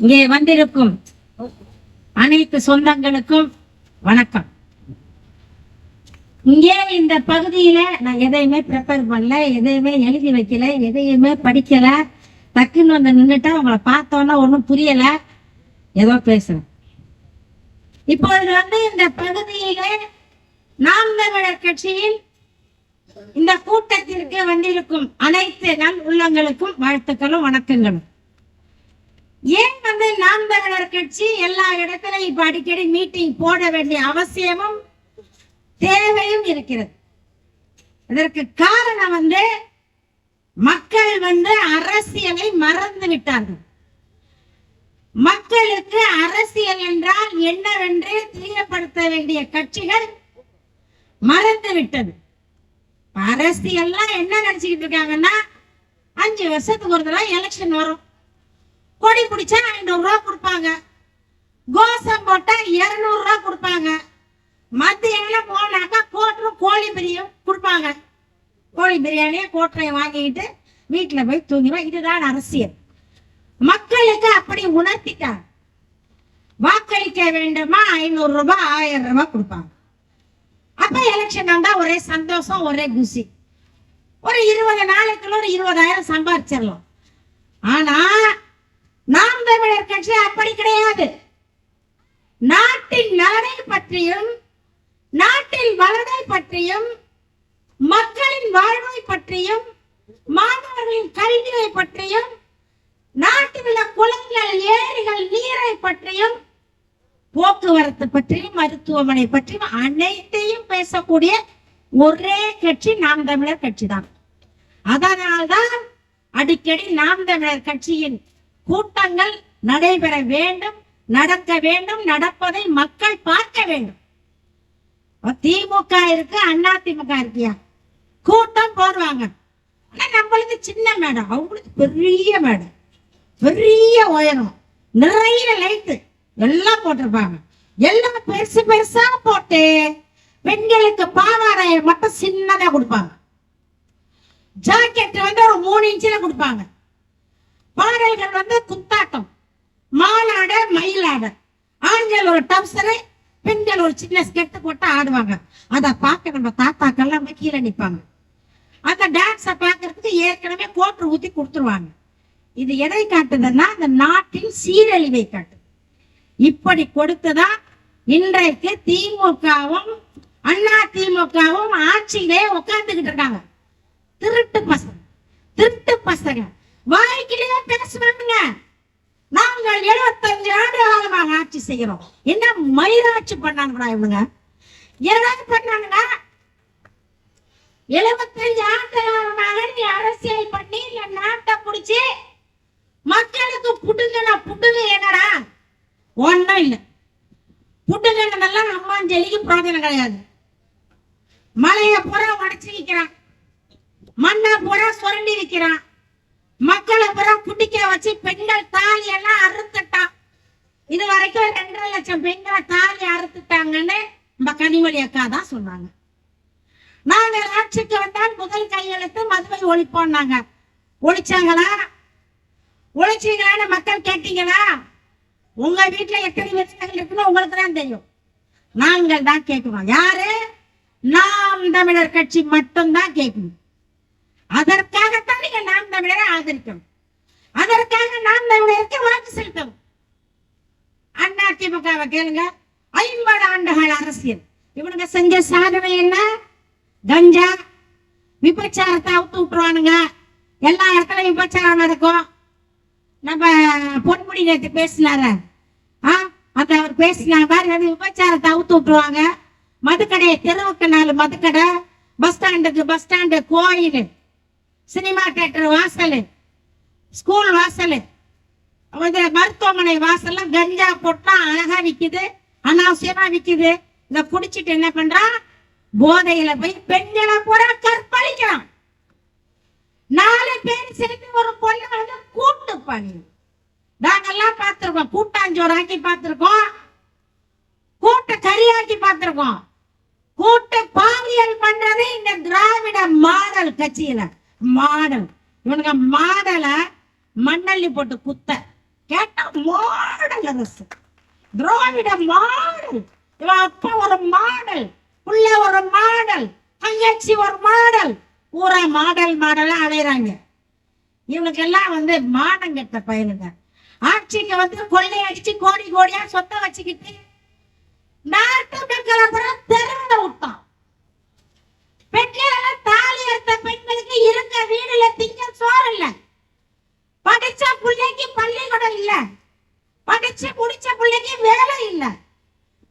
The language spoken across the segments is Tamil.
இங்கே வந்திருக்கும் அனைத்து சொந்தங்களுக்கும் வணக்கம். இங்கே இந்த பகுதியில நான் எதையுமே ப்ரிப்பேர் பண்ணல, எதையுமே எழுதி வைக்கல, எதையுமே படிக்கல. டக்குன்னு வந்து நின்றுட்டா உங்களை பார்த்தோன்னா ஒன்றும் புரியல, ஏதோ பேசுறேன். இப்பொழுது வந்து இந்த பகுதியிலே நாம் தமிழர் கட்சியின் இந்த கூட்டத்திற்கு வந்திருக்கும் அனைத்து நல் உள்ளங்களுக்கும் வாழ்த்துக்களும் வணக்கங்களும். ஏன் வந்து நாம் தமிழர் கட்சி எல்லா இடத்திலும் இப்ப அடிக்கடி மீட்டிங் போட வேண்டிய அவசியமும் தேவையும் இருக்கிறது? இதற்கு காரணம் வந்து மக்கள் வந்து அரசியலை மறந்து விட்டார்கள். மக்களுக்கு அரசியல் என்றால் என்னவென்று தெரியப்படுத்த வேண்டிய கட்சிகள் மறந்து விட்டது. அரசியல்லாம் என்ன நினைச்சுக்கிட்டு இருக்காங்கன்னா, 5 வருஷத்துக்கு ஒரு தடவை எலெக்ஷன் வரும், கொடி பிடிச்சா 500 ரூபா கொடுப்பாங்க, கோஷம் போட்டா 200 ரூபா கொடுப்பாங்க, மத்தியம் போனாக்கா கோட்டரும் கோழி பிரியும் கொடுப்பாங்க. கோழி பிரியாணியை கோட்டரையும் வாங்கிக்கிட்டு வீட்டுல போய் தூங்கிடுவோம். இதுதான் அரசியல். மக்களுக்கு அப்படி உணர்த்திட்டாங்க. வாக்களிக்க வேண்டுமா 500 ரூபாய் 1000 ரூபாய் கொடுப்பாங்க. அப்ப எலெக்ஷன் வந்தா ஒரே சந்தோஷம், ஒரே குஷி. ஒரு 20 நாளைக்குள்ள ஒரு 20,000 சம்பாதிச்சிடலாம். ஆனா நாம் தமிழர் கட்சி அப்படி கிடையாது. நாட்டின் நலனை பற்றியும் நாட்டில் வளரை பற்றியும் மக்களின் வாழ்வை பற்றியும் மாணவர்களின் கல்வியை பற்றியும் நாட்டில் உள்ள குளங்கள் ஏரிகள் நீரை பற்றியும் போக்குவரத்து பற்றியும் மருத்துவமனை பற்றியும் அனைத்தையும் பேசக்கூடிய ஒரே கட்சி நாம் தமிழர் கட்சி தான். அதனால்தான் அடிக்கடி நாம் தமிழர் கட்சியின் கூட்டங்கள் நடைபெற வேண்டும், நடக்க வேண்டும், நடப்பதை மக்கள் பார்க்க வேண்டும். திமுக இருக்கு, அண்ணா திமுக இருக்கியா, கூட்டம் போடுவாங்க. ஆனா நம்மளுக்கு சின்ன மேடம், அவங்களுக்கு பெரிய மேடம், பெரிய உயரம், நிறைய லைட்டு எல்லாம் போட்டிருப்பாங்க. எல்லாம் பெருசு பெருசா போட்டு பெண்களுக்கு பாவாடையை மட்டும் சின்னதா கொடுப்பாங்க. ஜாக்கெட் வந்து ஒரு 3 இன்ச்சில கொடுப்பாங்க. பாடல்கள் வந்து குத்தாட்டம், மாலாட, மயிலாட, ஆண்கள் ஒரு டவுசரு, பெண்கள் ஒரு சின்ன ஸ்கெட்டு போட்டு ஆடுவாங்க. அதை பார்க்க நம்ம தாத்தாக்கெல்லாம் கீழே நிற்பாங்க. அந்த டான்ஸை பார்க்கறதுக்கு ஏற்கனவே கோட்டு ஊத்தி கொடுத்துருவாங்க. இது எதை காட்டுதுன்னா அந்த நாட்டின் சீரழிவை காட்டுது. இப்படி கொடுத்துதான் இன்றைக்கு திமுகவும் அண்ணா திமுகவும் ஆட்சியிலே உட்கார்ந்துகிட்டு இருக்காங்க. திருட்டு பசங்க, திருட்டு பசங்க வாய்க்கிலேயே பேசுவாங்க. நாங்கள் 75 ஆண்டு காலமாக ஆட்சி செய்கிறோம். என்ன மயிராட்சி பண்ணானுங்களா இவனுங்க? ஏதாவது பண்ணானுங்க? 75 ஆண்டு காலமாக நீ அரசியல் பண்ணி இல்ல நாட்டை பிடிச்சி மக்களுக்கு புட்டுங்க என்னடா? ஒன்னும் இல்லை. புட்டுங்கன்னதெல்லாம் அம்மாஞ்சலிக்கு பிரோஜனம் கிடையாது. மலையை பூரா உடைச்சு விற்கிறான், மண்ணை பூரா சுரண்டி விற்கிறான், மக்களை பூரா குட்டிக்க வச்சு பெண்கள் தாலி எல்லாம் அறுத்துட்டான். இது வரைக்கும் 2.5 லட்சம் பெண்களை தாலி அறுத்துட்டாங்கன்னு நம்ம கனிமொழி அக்கா தான் சொன்னாங்க. நாங்கள் ஆட்சிக்கு வந்தால் முதல் கையெழுத்து மதுவை ஒழிப்போம்னாங்க. ஒழிச்சாங்களா? ஒழிச்சீங்களான்னு மக்கள் கேட்டீங்களா? உங்க வீட்டுல எத்தனை விவசாயிகள் இருக்குன்னு உங்களுக்கு தான் தெரியும். நாங்கள் தான் கேட்கணும். யாரு? நாம் தமிழர் கட்சி மட்டும்தான் கேட்கணும். அதற்காகத்தான் நீங்க நாம் தமிழரை ஆதரிக்கணும். அதற்காக நாம் தமிழருக்கு வாக்கு செலுத்தணும். அண்ணா திமுகவை கேளுங்க. 50 ஆண்டுகள் அரசியல். இவனுங்க செஞ்ச சாதனை என்ன? கஞ்சா, விபச்சாரத்தை அவுத்து விட்டுருவானுங்க. எல்லா இடத்துலயும் விபச்சாரம் நடக்கும். நம்ம பொன்முடி நேற்று பேசினார, அந்த அவர் பேசினா மாதிரி அது விபச்சாரத்தை அவுத்து விட்டுருவாங்க. மதுக்கடையை தெருவுக்கு 4 மதுக்கடை, பஸ் ஸ்டாண்டுக்கு பஸ் ஸ்டாண்டு, கோயில், சினிமா தியேட்டர் வாசல், ஸ்கூல் வாசல், மருத்துவமனை வாசல் கஞ்சா போட்டா அழகா விக்குது, அனாவசியமா விக்குது. இத குடிச்சிட்டு என்ன பண்றான்? போதையில போய் பெண்களை பூரா கற்பழிக்கிறான். 4 பேர் சேர்ந்து ஒரு பொண்ணு வந்து கூட்டு பண்ணி நாங்கெல்லாம் பார்த்திருக்கோம். கூட்டாஞ்சோறு ஆக்கி பார்த்திருக்கோம், கூட்டு கறியாக்கி பார்த்திருக்கோம். கூட்டு பாலியல் பண்றது இந்த திராவிட மாடல் கட்சியில. மாடல் இவனுங்க மாடலை மண்ணள்ளி போட்டு குத்த கேட்டா மாடல் அரசு, திராவிட மாடல். இவன் அப்பா ஒரு மாடல், புள்ள ஒரு மாடல், தங்கச்சி ஒரு மாடல், பூரா மாடல் மாடலா அலையறாங்க. இவனுக்கெல்லாம் மானம் கெட்ட பயிலுங்க. ஆட்சிக்கு கொள்ளை அடிச்சு கோடி கோடியா சொத்தை வச்சுக்கிட்டு நாட்டு மக்களை தெருவில் விட்டான். பெண்கள் தாலி எடுத்த பெண்களுக்கு இருக்க வீடுல திங்க சோறு இல்ல, படிச்ச பிள்ளைக்கு பள்ளிக்கூடம் இல்ல, படிச்சு முடிச்ச பிள்ளைக்கு வேலை இல்ல,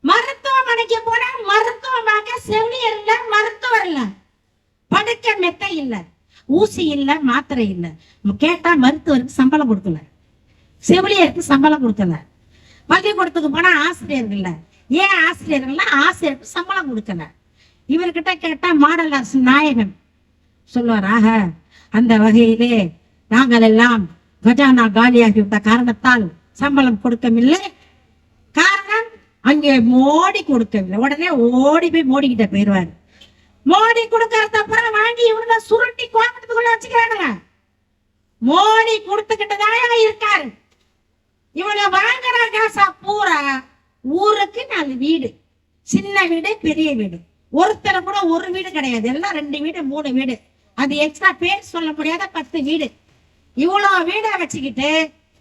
மருத்துவமனைக்கு போனா மருத்துவம் பார்க்க செவிலியர் இல்ல, மருத்துவர் இல்ல, படுக்க மெத்தை இல்ல, ஊசி இல்ல, மாத்திரை இல்ல. கேட்டா மருத்துவருக்கு சம்பளம் கொடுக்கல, செவிலியருக்கு சம்பளம் கொடுக்கல, பள்ளிக்கூடத்துக்கு போனா ஆசிரியர்கள் இல்ல. ஏன் ஆசிரியர்கள்? ஆசிரியருக்கு சம்பளம் கொடுக்கல. இவர்கிட்ட கேட்டா மாடல் அரசு நாயகன் சொல்லுவாராக. அந்த வகையிலே நாங்கள் எல்லாம் கஜானா காலியாகிவிட்ட காரணத்தால் சம்பளம் கொடுக்கவில்லை. காரணம் அங்கே மோடி கொடுக்கவில்லை. உடனே ஓடி போய் மோடி கிட்ட போயிடுவாரு. மோடி கொடுக்கறத அப்புறம் வாங்கி இவங்க சுருட்டி கோபத்துக்குள்ள வச்சுக்கிறானுங்க. மோடி கொடுத்துக்கிட்டுதான் இருக்காரு. இவங்க வாங்குற காசா பூரா ஊருக்கு 4 வீடு, சின்ன வீடு பெரிய வீடு. ஒருத்தர் கூட ஒரு வீடு கிடையாது, எல்லாம் 2 வீடு 3 வீடு. அது எக்ஸ்ட்ரா பேர் சொல்ல முடியாத 10 வீடு. இவ்வளவு வீட வச்சுக்கிட்டு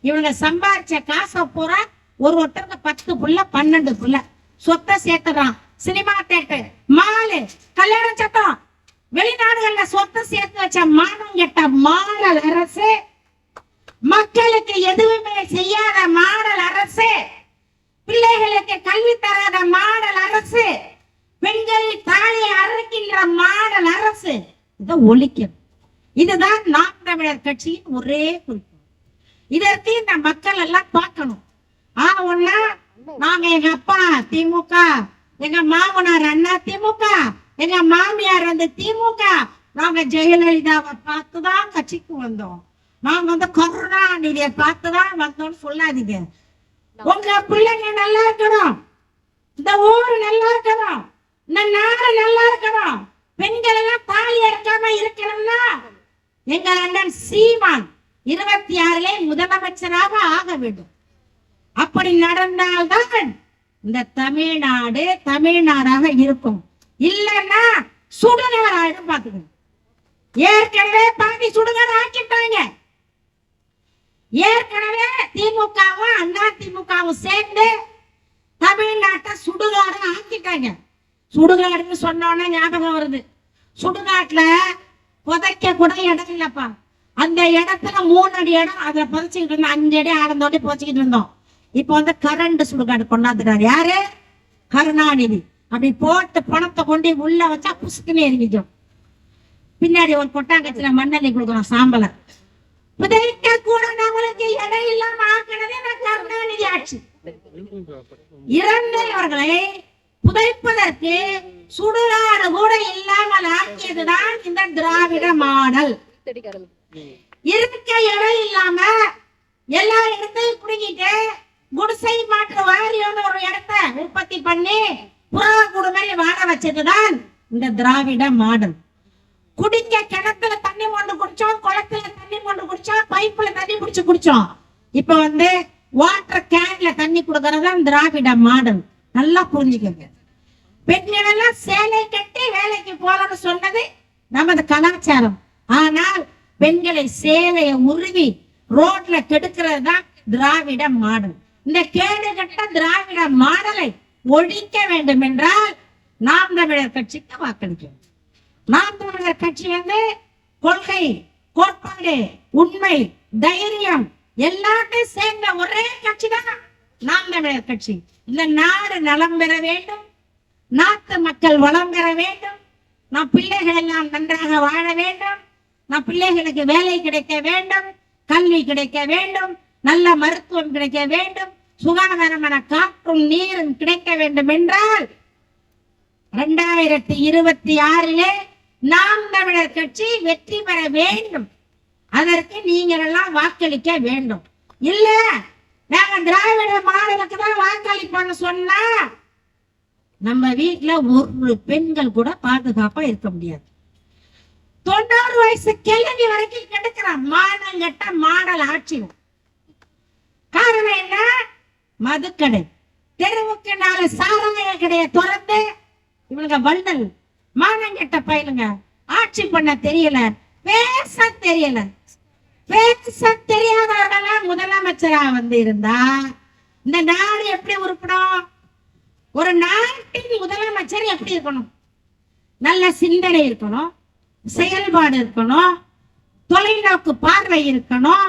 இவங்க சம்பாதிச்ச காசை பூரா ஒருத்தருக்கு 10 புள்ள 12 புள்ள சொத்தை சேர்த்துறான். சினிமா தியேட்டர், மாலு, கல்யாண சட்டம், வெளிநாடுகள்ல சொத்தை சேர்த்து வச்ச மானம் கெட்ட மாடல் அரசு, மக்களுக்கு எதுவுமே செய்யாத மாடல் அரசு, பிள்ளைகளுக்கு கல்வி தராத மாடல் அரசு, பெண்கள் தாலி அறுக்கின்ற மாடல் அரசு. இதை ஒழிக்கணும். இதுதான் நாம் தமிழர் கட்சியின் ஒரே குறிப்பு. இதற்கு இந்த மக்கள் எல்லாம் பார்க்கணும். ஒன்னா நாங்க எங்க அப்பா திமுக, எங்க மாமனார் அண்ணா திமுக, எங்க மாமியார் திமுக, நாங்க ஜெயலலிதாவை பார்த்துதான் கட்சிக்கு வந்தோம், நாங்க கருணாநிதியை பார்த்துதான் வந்தோம்னு சொல்லாதீங்க. உங்க பிள்ளைங்க நல்லா இருக்கணும், இந்த ஊரு நல்லா இருக்கணும், இந்த நாடு நல்லா இருக்கணும், பெண்கள் எல்லாம் தாலி எடுக்காம இருக்கணும்னா எங்க அண்ணன் சீமான் 26 முதலமைச்சராக ஆக வேண்டும். அப்படி நடந்தால்தான் இந்த தமிழ்நாடு தமிழ்நாடாக இருக்கும். இல்லைன்னா சுடுகாடு ஆயிடும். பாத்துக்கணும். ஏற்கனவே பாதி சுடுகாடு ஆக்கிட்டாங்க. ஏற்கனவே திமுகவும் அண்ணா திமுகவும் சேர்ந்து தமிழ்நாட்டை சுடுகாடு ஆக்கிட்டாங்க. சுடுகாடுன்னு சொன்னோன்னே ஞாபகம் வருது. சுடுகாட்டுல புதைக்க கூட இடம் இல்லப்பா. அந்த இடத்துல 3 அடி இடம், அதுல புதைச்சிக்கிட்டு இருந்தோம். 5 அடி ஆடந்தோட்டி புதைச்சிக்கிட்டு இருந்தோம். இப்ப கரண்ட் சுடுகாடு கொண்டாந்துட்டாரு. யாரு? கருணாநிதி. அப்படி போட்டு பணத்தை கொண்டு உள்ள வச்சா புசுக்குன்னு எரிஞ்சிடும். பின்னாடி ஒரு கொட்டாங்கச்சில மண்ணெண்ணெய் கொடுக்கணும், சாம்பல. புதைக்க கூட நம்மளுக்கு இடம் இல்லாம ஆக்கினதே கருணாநிதி ஆட்சி. இறந்தவர்களை புதைப்பதற்கு சுடுகாடு கூட இல்லாமல் ஆக்கியதுதான் இந்த திராவிட மாடல். இருக்க இடம் இல்லாம எல்லா இடத்தையும் குடிக்கிட்டு குடிசை மாற்று வாரியம் ஒரு இடத்தை உற்பத்தி பண்ணி புறா குடும்பம் வாழ வச்சதுதான் இந்த திராவிட மாடல். குடிக்க கிணத்துல தண்ணி கொண்டு குடிச்சோம், குளத்துல தண்ணி கொண்டு குடிச்சோம், பைப்புல தண்ணி குடிச்சு குடிச்சோம். இப்ப வாட்டர் கேன்ல தண்ணி கொடுக்கறதா திராவிட மாடல். நல்லா புரிஞ்சுக்கங்க. பெண்கள் எல்லாம் சேலை கட்டி வேலைக்கு போறன்னு சொன்னது நமது கலாச்சாரம். ஆனால் பெண்களை சேலையை உருவி ரோட்ல கெடுக்கிறது தான் திராவிட மாடல். இந்த கேடு கட்ட திராவிட மாடலை ஒழிக்க வேண்டும் என்றால் நாம் தமிழர் கட்சிக்கு வாக்களிக்கும். நாம் தமிழர் கட்சி கொள்கை, கோட்பாடு, உண்மை, தைரியம் எல்லாத்தையும் சேர்ந்த ஒரே கட்சி தான் நாம் தமிழர் கட்சி. இந்த நாடு நலம் பெற வேண்டும், நாட்டு மக்கள் வளம் பெற வேண்டும், நம் பிள்ளைகள் எல்லாம் நன்றாக வாழ வேண்டும், நம் பிள்ளைகளுக்கு வேலை கிடைக்க வேண்டும், கல்வி கிடைக்க வேண்டும், நல்ல மருத்துவம் கிடைக்க வேண்டும், சுகாதாரமான காற்றும் நீரும் கிடைக்க வேண்டும் என்றால் 2026 நாம் தமிழர் கட்சி வெற்றி பெற வேண்டும். அதற்கு நீங்கள் எல்லாம் வாக்களிக்க வேண்டும். இல்ல நாங்க திராவிட மாடலுக்கு தான் வாக்களிப்போம்னு சொன்னா நம்ம வீட்டுல ஒரு பெண்கள் கூட பாதுகாப்பா இருக்க முடியாது. 90 வயசு கிழவி வரைக்கும் கெடுக்கிறான் மாடல் கட்ட மாடல் ஆட்சி. காரணம் என்ன? மதுக்கடை. தெருவுக்கு 4 சாராய கடையை திறந்து இவனுங்க வள்ளல் மானங்கெட்ட பயிலுங்க. ஆட்சி பண்ண தெரியல, பேச தெரியல. பேச தெரியாதவர்களாம் முதலமைச்சரா வந்து இருந்தா இந்த நாடு எப்படி உருப்படும்? ஒரு நாட்டின் முதலமைச்சர் எப்படி இருக்கணும்? நல்ல சிந்தனை இருக்கணும், செயல்பாடு இருக்கணும், தொலைநோக்கு பார்வை இருக்கணும்.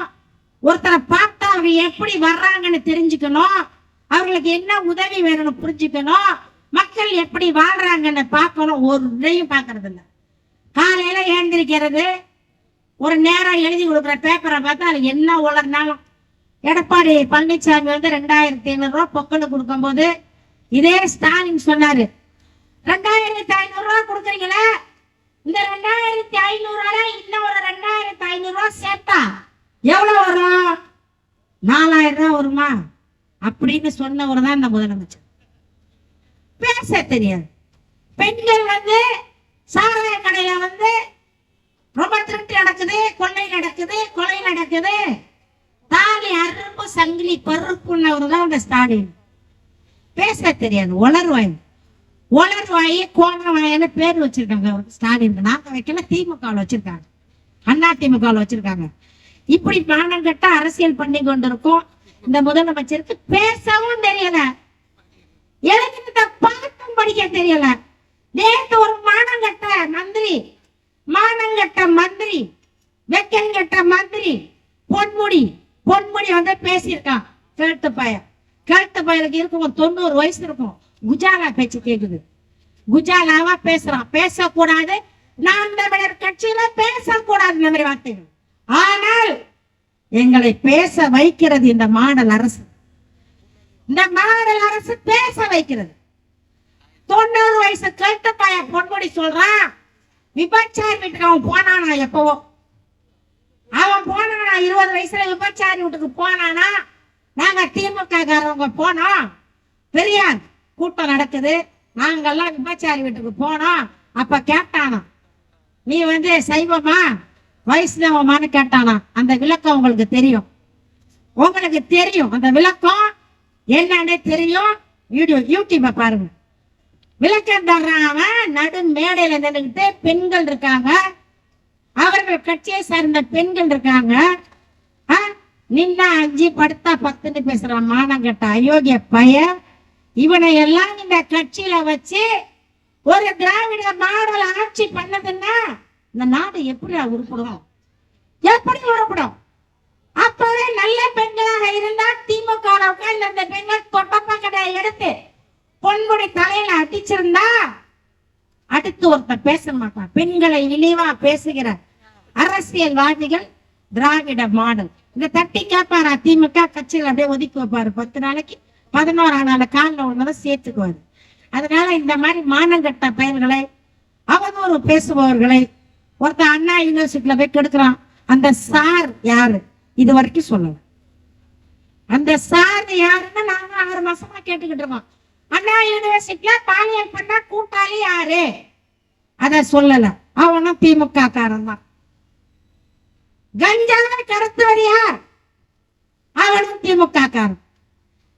ஒருத்தரை பார்த்தா அவங்க எப்படி வர்றாங்கன்னு தெரிஞ்சுக்கணும், அவங்களுக்கு என்ன உதவி வேணும்னு புரிஞ்சுக்கணும், மக்கள் எப்படி வாழ்றாங்கன்னு பார்க்கணும். ஒரு இதையும் பார்க்கறது இல்லை. காலையில எழுந்திருக்கிறது, ஒரு நேரம் எழுதி கொடுக்குற பேப்பரை பார்த்தா அது என்ன உளர்னாலும். எடப்பாடி பழனிசாமி வந்து 2500 ரூபா பொங்கல் கொடுக்கும் போது இதே ஸ்டாலின் சொன்னாரு, 2500 ரூபா கொடுக்குறீங்களே, இந்த 2500 இன்னும் ஒரு 2500 ரூபா சேர்த்தா எவ்வளவு வரும்? 4000 ரூபா வருமா அப்படின்னு சொன்னவர் தான் இந்த முதலமைச்சர். பேச தெரியாது. பெண்கள் வந்து சாராய கடையில வந்து ரொம்ப திருட்டு நடக்குது, கொள்ளை நடக்குது, கொலை நடக்குது, தாலி அறுப்பு சங்கிலி பருப்புன்னவர் தான் இந்த ஸ்டாலின். பேச தெரியாது, உளர்வாய். உளர்வாயி கோணவாயின்னு பேர் வச்சிருக்காங்க அவருக்கு ஸ்டாலின். நாங்க வைக்கல, திமுக வச்சிருக்காங்க, அண்ணா திமுக வச்சிருக்காங்க. இப்படி மானம் கட்ட அரசியல் பண்ணி கொண்டிருக்கும் இந்த முதலமைச்சருக்கு பேசவும் தெரியல, எழுதினத பார்த்தும் படிக்க தெரியல. நேற்று ஒரு மானங்கட்ட மந்திரி வெக்கங்கட்ட மந்திரி பொன்முடி வந்து பேசியிருக்கான். கழுத்து பயலுக்கு இருக்கும் 90 வயசு இருக்கும். குஜாலா பேச்சு கேக்குது, குஜாலாவா பேசுறான். பேசக்கூடாது, நாம் தமிழர் கட்சியில பேசக்கூடாது இந்த மாதிரி வார்த்தைகள். ஆனால் எங்களை பேச வைக்கிறது இந்த மாடல் அரசு. இந்த மாடல் அரசு பேச வைக்கிறது. 90 வயசு கழுத்து பய பொன்முடி சொல்றான், விபச்சாரி வீட்டுக்கு அவன் போனானா? எப்பவோ அவன் போனானா? 20 வயசுல விபச்சாரி வீட்டுக்கு போனானா? நாங்க திமுக காரவங்க போனோம், பெரியார் கூட்டம் நடக்குது, நாங்கெல்லாம் விபச்சாரி வீட்டுக்கு போனோம். அப்ப கேட்டானா, நீ வந்து சைவமா வைஷ்ணவமானு கேட்டானா? அந்த விளக்கம் உங்களுக்கு தெரியும், அந்த விளக்கம் என்னன்னு தெரியும். யூடியூப பாருங்க. விளக்கம் தர்றான். நடு மேடையில நின்றுகிட்டு பெண்கள் இருக்காங்க, அவர்கள் கட்சியை சார்ந்த பெண்கள் இருக்காங்க. நின்னா 5 படுத்தா 10ன்னு பேசுறான் மானங்கட்ட அயோக்கிய பய. இவனை எல்லாம் இந்த கட்சியில வச்சு ஒரு திராவிட மாடல் ஆட்சி பண்ணதுன்னா இந்த நாடு எப்படி உருப்படும்? அப்பவே நல்ல பெண்களாக இருந்தா திமுக அந்த பெண்கள் தொட்டப்ப கடையை எடுத்து பொன்முடி தலையில அடிச்சிருந்தா அடுத்து ஒருத்தர் பேச மாட்டான். பெண்களை இழிவா பேசுகிற அரசியல்வாதிகள் திராவிட மாடல். இந்த தட்டி கேட்பாரா திமுக கட்சியில் அப்படியே ஒதுக்கி வைப்பாரு. 10 நாளைக்கு 11ஆம் நாள் காலில் உள்ளதை சேர்த்துக்குவாரு. அதனால இந்த மாதிரி மானங்கட்ட பெயர்களை அவதூறு பேசுபவர்களை ஒருத்தர் அண்ணா யூனிவர்சிட்டியில போய் கெடுக்கிறான். அந்த சார் யாரு இது வரைக்கும் சொல்லல. அந்த சார் யாருன்னு நாங்க 6 மாசமா கேட்டுக்கிட்டு இருக்கோம். அண்ணா யூனிவர்சிட்டியில பாலியல் பண்ண கூட்டாளி யாரு அத சொல்லல. அவனும் திமுக காரன் தான். கஞ்சாவை கடத்துவது யார்? அவனும் திமுக காரன்.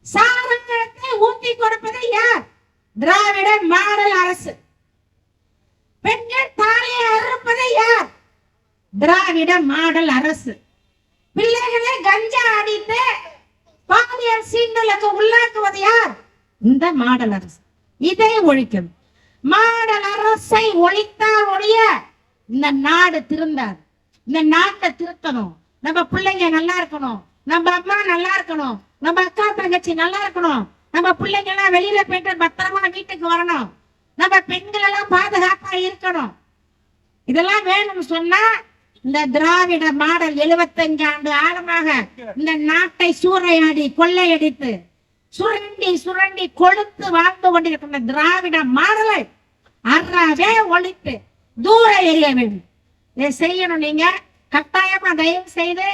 சாரங்கத்தை ஊத்தி கொடுப்பது யார்? திராவிட மாடல் அரசு. பெண்கள் தாலியை அறுப்பது யார்? திராவிட மாடல் அரசு. பிள்ளைகளை கஞ்சா அடித்து பாலியல் சீண்டலுக்கு உள்ளாக்குவது யார்? இந்த மாடல் அரசு. இதை ஒழிக்கணும். மாடல் அரசை ஒழித்தால் ஒழிய இந்த நாடு திருந்தாது. இந்த நாட்டை திருத்தணும். நம்ம பிள்ளைங்க நல்லா இருக்கணும், நம்ம அம்மா நல்லா இருக்கணும், நம்ம அக்கா தங்கச்சி நல்லா இருக்கணும், நம்ம பிள்ளைங்க எல்லாம் வெளியில போயிட்டு பத்திரமா வீட்டுக்கு வரணும், நம்ம பெண்கள் எல்லாம் பாதுகாப்பா இருக்கணும். இதெல்லாம் வேணும்னு சொன்னா இந்த திராவிட மாடல் 75 ஆண்டு ஆழமாக இந்த நாட்டை சூறையாடி கொள்ளையடித்து சுரண்டி கொழுத்து வாழ்ந்து கொண்டிருக்கின்ற திராவிட மாடலை அறாவே ஒழித்து தூர எறிய வேண்டும். இதை செய்யணும். நீங்க கட்டாயமா தயவு செய்து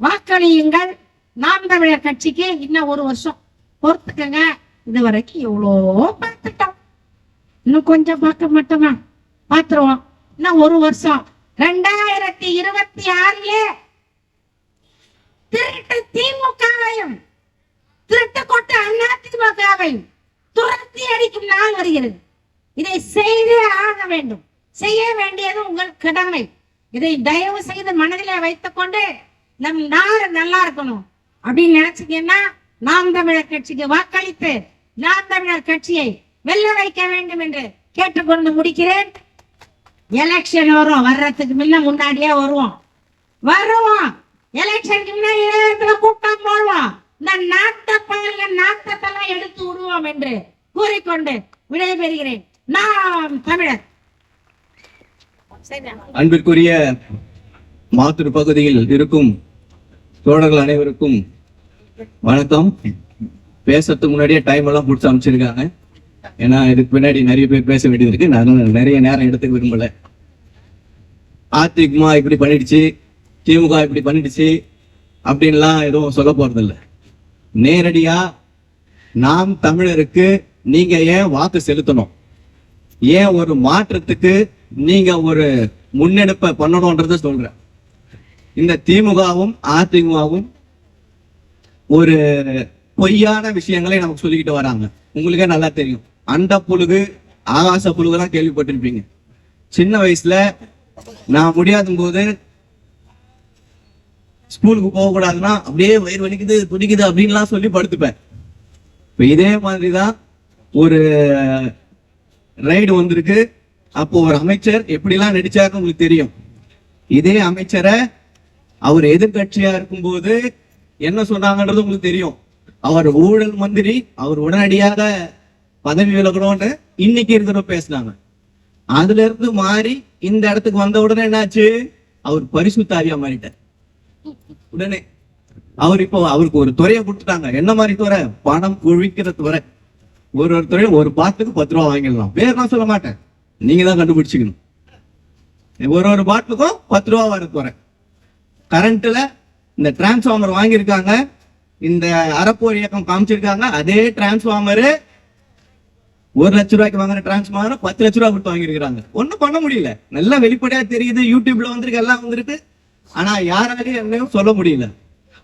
வாக்களியுங்கள். நாம் தமிழர் கட்சிக்கு இன்னும் 1 வருஷம் பொறுத்துக்கங்க. இதுவரைக்கும் எவ்வளோ பார்த்துட்டோம், இன்னும் கொஞ்சம் பார்க்க மாட்டோமா? பார்த்துருவோம். இன்னும் 1 வருஷம் 2026 திருட்டு திமுகவையும் திருட்டு கொட்ட அதிமுகவையும் துரத்தி அடிக்கும் நாள் வருகிறது. இதை செய்தே ஆக வேண்டும். செய்ய வேண்டியது உங்கள் கடமை. இதை தயவு செய்து மனதிலே வைத்துக் கொண்டு நம் நாடு நல்லா இருக்கணும் அப்படின்னு நினைச்சீங்கன்னா நாம் தமிழர் கட்சிக்கு வாக்களித்து நாம் தமிழர் கட்சியை வெல்ல வைக்க வேண்டும் என்று கேட்டுக்கொண்டு முடிக்கிறேன். எலெக்ஷன் வர்றதுக்கு முன்னாடியே வருவோம். எலெக்ஷனுக்கு முன்னாடி கூட்டம் போடுவோம். இந்த நாட்டத்தெல்லாம் எடுத்து விடுவோம் என்று கூறிக்கொண்டு விடைபெறுகிறேன். நாம் தமிழர். அன்பிற்குரிய மாத்தூர் பகுதியில் இருக்கும் தோழர்கள் அனைவருக்கும் வணக்கம். பேசுறதுக்கு முன்னாடியே டைம் எல்லாம் கொடுத்து அமைச்சிருக்காங்க. ஏன்னா இதுக்கு பின்னாடி நிறைய பேர் பேச வேண்டியது இருக்கு. நான் நிறைய நேரம் எடுத்துக்க விரும்பல. அதிமுக இப்படி பண்ணிடுச்சு, திமுக இப்படி பண்ணிடுச்சு அப்படின்லாம் எதுவும் சொல்ல போறது இல்லை. நேரடியா நாம் தமிழருக்கு நீங்க ஏன் வாக்கு செலுத்தணும், ஏன் ஒரு மாற்றத்துக்கு நீங்க ஒரு முன்னெடுப்பை பண்ணணும்ன்றத சொல்றேன். இந்த திமுகவும் அதிமுகவும் ஒரு பொய்யான விஷயங்களை நமக்கு சொல்லிக்கிட்டு வராங்க. உங்களுக்கே நல்லா தெரியும். அண்ட புழுகு ஆகாச புழுகுலாம் கேள்விப்பட்டிருப்பீங்க. சின்ன வயசுல நான் முடியாத போது ஸ்கூலுக்கு போக கூடாதுன்னா அப்படியே வயிறு வலிக்குது துடிக்குது அப்படின்லாம் சொல்லி படுத்துப்பேன். இப்ப இதே மாதிரிதான் ஒரு ரைடு வந்திருக்கு. அப்போ ஒரு அமைச்சர் எப்படிலாம் நடிச்சாரு உங்களுக்கு தெரியும். இதே அமைச்சரை அவர் எதிர்கட்சியா இருக்கும்போது என்ன சொன்னாங்கன்றது உங்களுக்கு தெரியும். அவர் ஊழல் மந்திரி, அவர் உடனடியாக பதவி விலகணும்னு இன்னைக்கு இருக்கிற பேசினாங்க. அதுல இருந்து மாறி இந்த இடத்துக்கு வந்த உடனே என்னாச்சு, அவர் பரிசுத்தாவியா மாறிட்டார். உடனே அவர் இப்போ அவருக்கு ஒரு துறையை கொடுத்துட்டாங்க. என்ன மாதிரி துறை? பணம் குவிக்கிற துறை. ஒரு துறையும் ஒரு பாட்டுக்கு 10 ரூபா வாங்கிடலாம். பேர் நான் சொல்ல மாட்டேன், நீங்க தான் கண்டுபிடிச்சிக்கணும். ஒரு பாட்டுக்கும் 10 ரூபா வர துறை. கரண்ட்ல இந்த டிரான்ஸ்பார்மர் வாங்கியிருக்காங்க, இந்த அறப்போர் இயக்கம் காமிச்சிருக்காங்க. அதே டிரான்ஸ்பார்மர் 1 லட்ச ரூபாய்க்கு வாங்குற டிரான்ஸ்பார்மர் 10 லட்ச ரூபாய் கொடுத்து வாங்கியிருக்காங்க. ஒன்னும் பண்ண முடியல. நல்லா வெளிப்படையா தெரியுது. யூடியூப்ல வந்திருக்கு, எல்லாம் வந்திருக்கு. ஆனா யாராலையும் என்னையும் சொல்ல முடியல.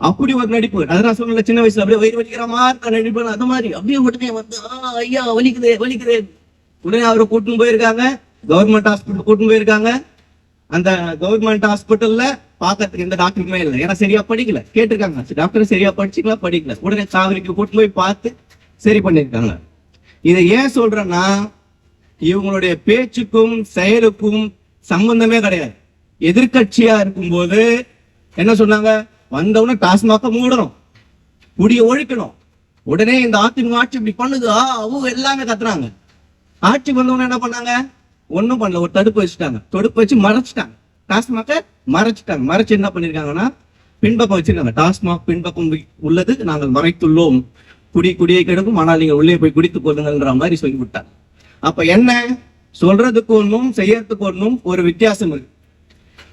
அப்படி ஒரு நடிப்பு. அதான் சொல்லல, சின்ன வயசுல அப்படியே வயிறு வலிக்கிற மாதிரி நடிப்பு. அது மாதிரி அப்படியே உடனே வந்து ஐயா வலிக்குது வலிக்குது. உடனே அவரை கூட்டின்னு போயிருக்காங்க, கவர்மெண்ட் ஹாஸ்பிட்டல் கூட்டின்னு போயிருக்காங்க. அந்த கவர்மெண்ட் ஹாஸ்பிட்டல்ல பாக்கிறதுக்கு எந்த டாக்டருமே இல்லை. ஏன்னா சரியா படிக்கல. கேட்டிருக்காங்க, டாக்டர் சரியா படிச்சுக்கலாம், படிக்கல. உடனே சாவரிக்கு கூட்டின்னு போய் பார்த்து சரி பண்ணிருக்காங்க. இதை ஏன் சொல்றேன்னா, இவங்களுடைய பேச்சுக்கும் செயலுக்கும் சம்பந்தமே கிடையாது. எதிர்கட்சியா இருக்கும்போது என்ன சொன்னாங்க, வந்தவன டாஸ்மாக மூடணும், குடிய ஒழிக்கணும். உடனே இந்த அதிமுக ஆட்சி இப்படி பண்ணுது அவங்க எல்லாமே கத்துறாங்க. ஆட்சிக்கு வந்தவன என்ன பண்ணாங்க, ஒன்னும் பண்ணல. ஒரு தடுப்பு வச்சுட்டாங்க. தடுப்பு வச்சு மறைச்சிட்டாங்க. டாஸ்மாக மறைச்சிட்டாங்க. மறைச்சு என்ன பண்ணிருக்காங்கன்னா, பின்பக்கம் வச்சிருக்காங்க. டாஸ்மாக் பின்பக்கம் உள்ளது நாங்கள் மறைத்துள்ளோம், குடியை கெடுக்கும், ஆனால் நீங்கள் உள்ளே போய் குடித்துக் கொள்ளுங்கன்ற மாதிரி சொல்லிவிட்டாங்க. அப்ப என்ன சொல்றதுக்கு ஒன்றும் செய்யறதுக்கு ஒன்றும் ஒரு வித்தியாசம் இருக்கு.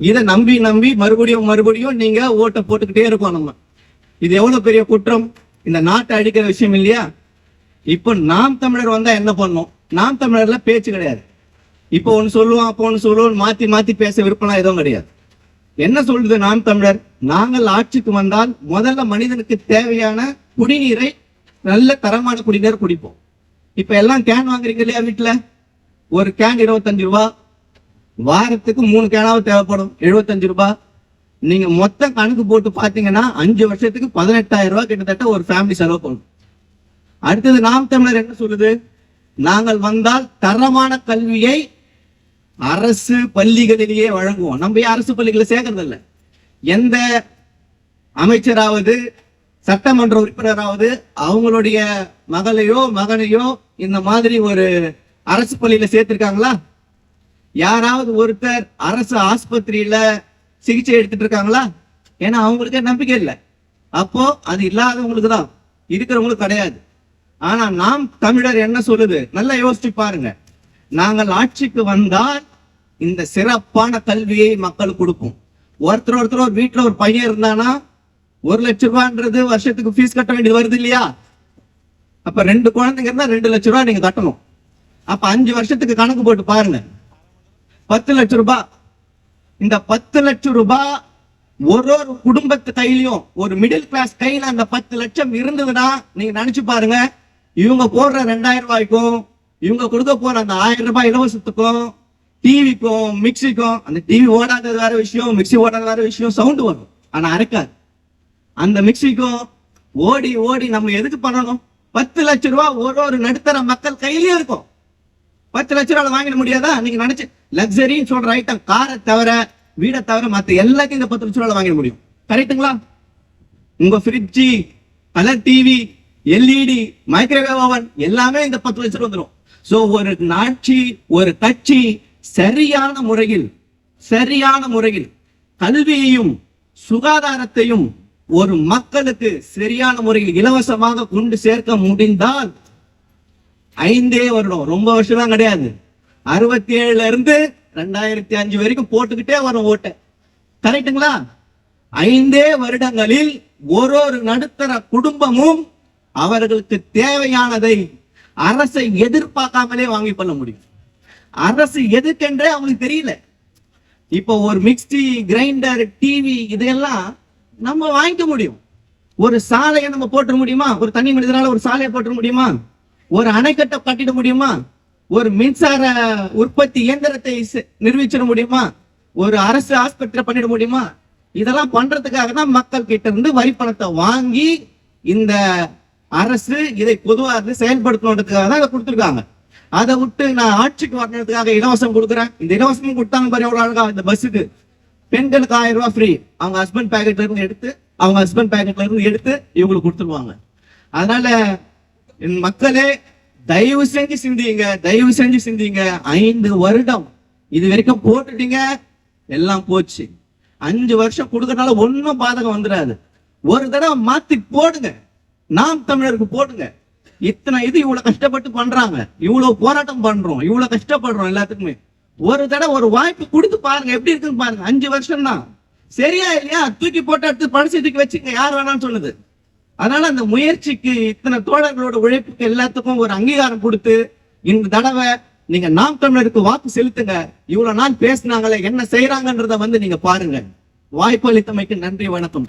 இதை நம்பி மறுபடியும் நீங்க ஓட்டை போட்டுக்கிட்டே இருக்கோம். நம்ம இது எவ்வளவு பெரிய குற்றம், இந்த நாட்டை அடிக்கிற விஷயம் இல்லையா? இப்போ நாம் தமிழர் வந்தா என்ன பண்ணோம்? நாம் தமிழர்ல பேச்சு கிடையாது. இப்போ ஒன்னு சொல்லுவோம், அப்போ ஒன்னு சொல்லுவோம், மாத்தி பேச விருப்பம் எதுவும் கிடையாது. என்ன சொல்றது நாம் தமிழர்? நாங்கள் ஆட்சிக்கு வந்தால் முதல்ல மனிதனுக்கு தேவையான குடிநீரை, நல்ல தரமான குடிநீர் குடிப்போம். இப்ப எல்லாம் கேன் வாங்குறீங்க இல்லையா? வீட்டுல ஒரு கேன் 25 ரூபாய், வாரத்துக்கு 3 கேனாவது தேவைப்படும், 75 ரூபாய். நீங்க மொத்தம் கணக்கு போட்டு பாத்தீங்கன்னா 5 வருஷத்துக்கு 18,000 ரூபாய் கிட்டத்தட்ட ஒரு ஃபேமிலி செலவு பண்ணும். அடுத்தது நாம் தமிழர் என்ன சொல்லுது, நாங்கள் வந்தால் தரமான கல்வியை அரசு பள்ளிகளிலேயே வழங்குவோம். நம்ம அரசு பள்ளிகளை சேர்க்கறது இல்லை. எந்த அமைச்சராவது சட்டமன்ற உறுப்பினராவது அவங்களுடைய மகளையோ மகனையோ இந்த மாதிரி ஒரு அரசு பள்ளியில சேர்த்திருக்காங்களா? யாராவது ஒருத்தர் அரசு ஆஸ்பத்திரியில சிகிச்சை எடுத்துட்டு இருக்காங்களா? ஏன்னா அவங்களுக்கு நம்பிக்கை இல்லை. அப்போ அது இல்லாதவங்களுக்கு தான், இருக்கிறவங்களுக்கு கிடையாது. ஆனா நாம் தமிழர் என்ன சொல்லுது, நல்லா யோசிச்சு பாருங்க. நாங்கள் ஆட்சிக்கு வந்தால் இந்த சிறப்பான கல்வியை மக்களுக்கு கொடுப்போம். ஒருத்தர் ஒரு வீட்டுல ஒரு பையன் இருந்தானா 1 லட்ச ரூபான்றது வருஷத்துக்கு ஃபீஸ் கட்ட வேண்டியது வருது இல்லையா? அப்ப 2 குழந்தைங்க இருந்தா 2 லட்ச ரூபாய் நீங்க கட்டணும். அப்ப 5 வருஷத்துக்கு கணக்கு போட்டு பாருங்க, 10 லட்ச ரூபாய். இந்த 10 லட்ச ரூபாய் ஒரு குடும்பத்து கையிலயும் ஒரு மிடில் கிளாஸ் கையில அந்த 10 லட்சம் இருந்ததுன்னா நீங்க நினைச்சு பாருங்க, இவங்க போடுற 2000 ரூபாய்க்கும் இவங்க கொடுக்க போற அந்த 1000 ரூபாய் இலவசத்துக்கும் டிவிக்கும் மிக்சிக்கும், அந்த டிவி ஓடாதது வேற விஷயம், மிக்சி ஓடாத வேற விஷயம், சவுண்ட் வரும் ஆனா அரைக்காது. அந்த மிக்சிக்கும் ஓடி ஓடி நம்ம எதுக்கு பண்ணணும்? 10 லட்சம் ரூபாய் ஒரு நடுத்தர மக்கள் கையிலயும் இருக்கும். 10 லட்சம் ரூபாய் வாங்கிட முடியாதா? நீங்க நினைச்சு லக்ஸரின்னு சொல்ற ஐட்டம், காரை தவிர வீடை தவிர மத்த எல்லாத்தையும் இந்த 10 லட்சம் ரூபாய் வாங்கிட முடியும். கரெக்டுங்களா? உங்க ஃப்ரிட்ஜி, colour TV, LED, microwave oven எல்லாமே இந்த 10 லட்சம் வந்துடும். சோ ஒரு ஆட்சி, ஒரு கட்சி சரியான முறையில் கல்வியையும் சுகாதாரத்தையும் ஒரு மக்களுக்கு சரியான முறையில் இலவசமாக கொண்டு சேர்க்க முடிந்தால் 5 வருடம், ரொம்ப வருஷம் தான் கிடையாது, 67 இருந்து 2005 வரைக்கும் போட்டுக்கிட்டே வரும் ஓட்டை. கரெக்டுங்களா? 5 வருடங்களில் ஒரு நடுத்தர குடும்பமும் அவர்களுக்கு தேவையானதை அரசை எதிர்பார்க்காமலே வாங்கி கொள்ள முடியும். அரசு எதுக்கென்றே அவங்களுக்கு தெரியல. இப்போ ஒரு மிக்சி, கிரைண்டர், டிவி இதெல்லாம் நம்ம வாங்கிக்க முடியும். ஒரு சாலையை நம்ம போட்டுற முடியுமா? ஒரு தனி மனிதனால ஒரு சாலையை போட்டுற முடியுமா? ஒரு அணைக்கட்டை கட்டிட முடியுமா? ஒரு மின்சார உற்பத்தி இயந்திரத்தை நிர்வகிச்சிட முடியுமா? ஒரு அரசு ஆஸ்பத்திரி பண்ணிட முடியுமா? இதெல்லாம் பண்றதுக்காக தான் மக்கள் கிட்ட இருந்து வரி பணத்தை வாங்கி இந்த அரசு இதை பொதுவாக செயல்படுத்தணுன்றதுக்காக தான் இதை கொடுத்துருக்காங்க. அதை விட்டு நான் ஆட்சிக்கு வரணுன்றதுக்காக இலவசம் கொடுக்குறேன். இந்த இலவசம் கொடுத்தாங்க பாரு எவ்வளவு அழகா. இந்த பஸ்ஸுக்கு பெண்களுக்கு 1000 ரூபாய் ஃப்ரீ, அவங்க ஹஸ்பண்ட் பேக்கெட்ல இருந்து எடுத்து இவங்களுக்கு கொடுத்துருவாங்க. அதனால என் மக்களே தயவு செஞ்சு சிந்திங்க. 5 வருடம் இது வரைக்கும் போட்டுட்டீங்க, எல்லாம் போச்சு. 5 வருஷம் கொடுக்கறதுனால ஒன்னும் பாதகம் வந்துடாது. ஒரு தடவை மாத்தி போடுங்க, நாம் தமிழருக்கு போடுங்க. இத்தனை இது இவ்வளவு கஷ்டப்பட்டு பண்றாங்க, இவ்வளவு போராட்டம் பண்றோம், இவ்வளவு கஷ்டப்படுறோம் எல்லாத்துக்குமே. ஒரு தடவை ஒரு வாய்ப்பு கொடுத்து பாருங்க, எப்படி இருக்குன்னு பாருங்க. 5 வருஷம் தான், சரியா இல்லையா? தூக்கி போட்டு எடுத்து பழசு தூக்கி வச்சுங்க, யார் வேணாம்னு சொல்லுது. அதனால அந்த முயற்சிக்கு, இத்தனை தோழர்களோட உழைப்புக்கு எல்லாத்துக்கும் ஒரு அங்கீகாரம் கொடுத்து இந்த தடவை நீங்க நாம் தமிழருக்கு வாக்கு செலுத்துங்க. இவ்வளவு நாள் பேசினாங்களே, என்ன செய்யறாங்கன்றத நீங்க பாருங்க. வாய்ப்பு அளித்தமைக்கு நன்றி, வணக்கம்.